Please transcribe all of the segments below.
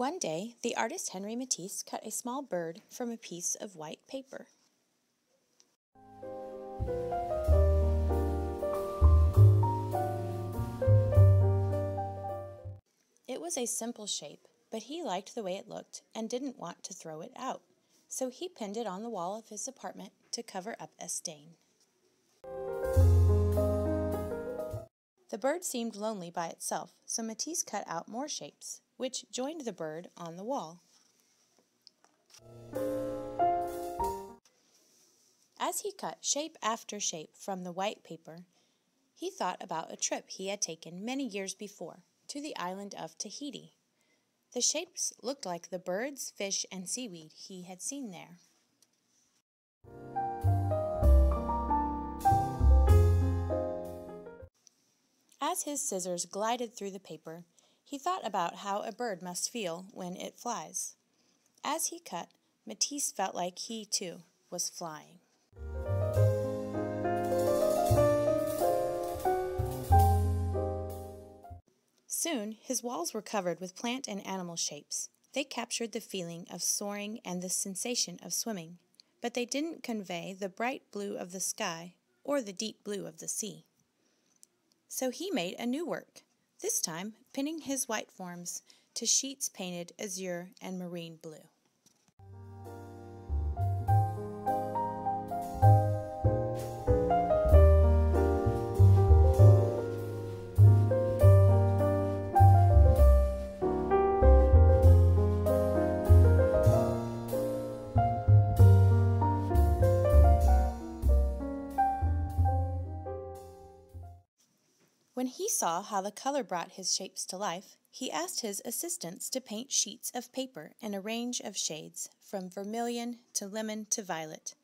One day, the artist Henry Matisse cut a small bird from a piece of white paper. It was a simple shape, but he liked the way it looked and didn't want to throw it out, so he pinned it on the wall of his apartment to cover up a stain. The bird seemed lonely by itself, so Matisse cut out more shapes, which joined the bird on the wall. As he cut shape after shape from the white paper, he thought about a trip he had taken many years before to the island of Tahiti. The shapes looked like the birds, fish, and seaweed he had seen there. As his scissors glided through the paper, he thought about how a bird must feel when it flies. As he cut, Matisse felt like he, too, was flying. Soon, his walls were covered with plant and animal shapes. They captured the feeling of soaring and the sensation of swimming, but they didn't convey the bright blue of the sky or the deep blue of the sea. So he made a new work, this time pinning his white forms to sheets painted azure and marine blue. When he saw how the color brought his shapes to life, he asked his assistants to paint sheets of paper in a range of shades, from vermilion to lemon to violet.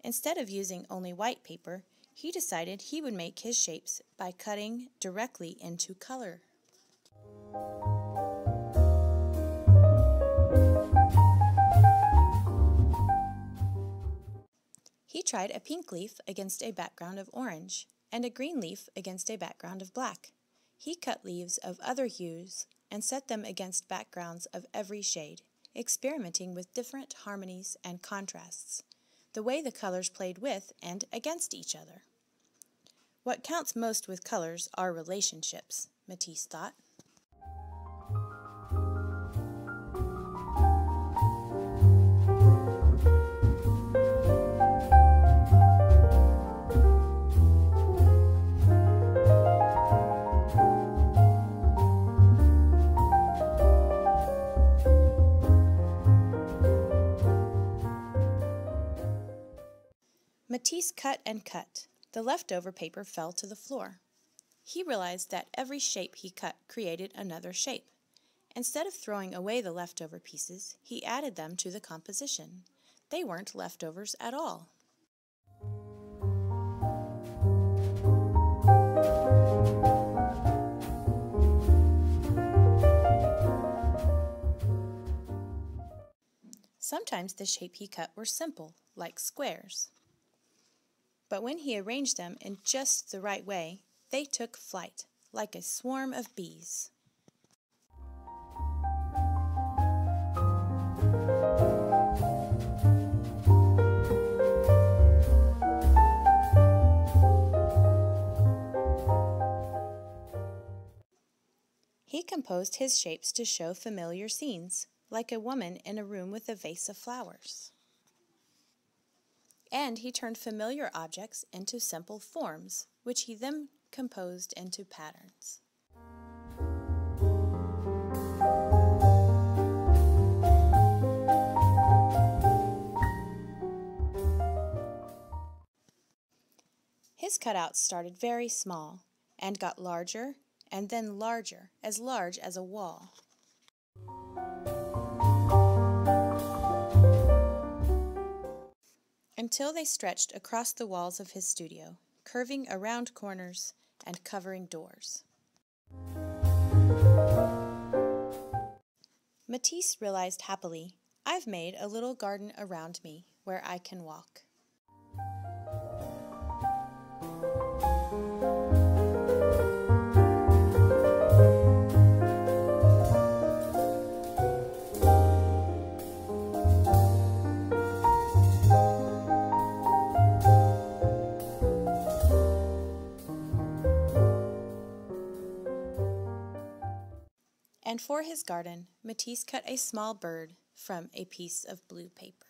Instead of using only white paper, he decided he would make his shapes by cutting directly into color. He tried a pink leaf against a background of orange, and a green leaf against a background of black. He cut leaves of other hues and set them against backgrounds of every shade, experimenting with different harmonies and contrasts, the way the colors played with and against each other. What counts most with colors are relationships, Matisse thought. Matisse cut and cut. The leftover paper fell to the floor. He realized that every shape he cut created another shape. Instead of throwing away the leftover pieces, he added them to the composition. They weren't leftovers at all. Sometimes the shape he cut were simple, like squares. But when he arranged them in just the right way, they took flight, like a swarm of bees. He composed his shapes to show familiar scenes, like a woman in a room with a vase of flowers. And he turned familiar objects into simple forms, which he then composed into patterns. His cutouts started very small and got larger and then large as a wall. Until they stretched across the walls of his studio, curving around corners and covering doors. Matisse realized happily, "I've made a little garden around me where I can walk." And for his garden, Matisse cut a small bird from a piece of blue paper.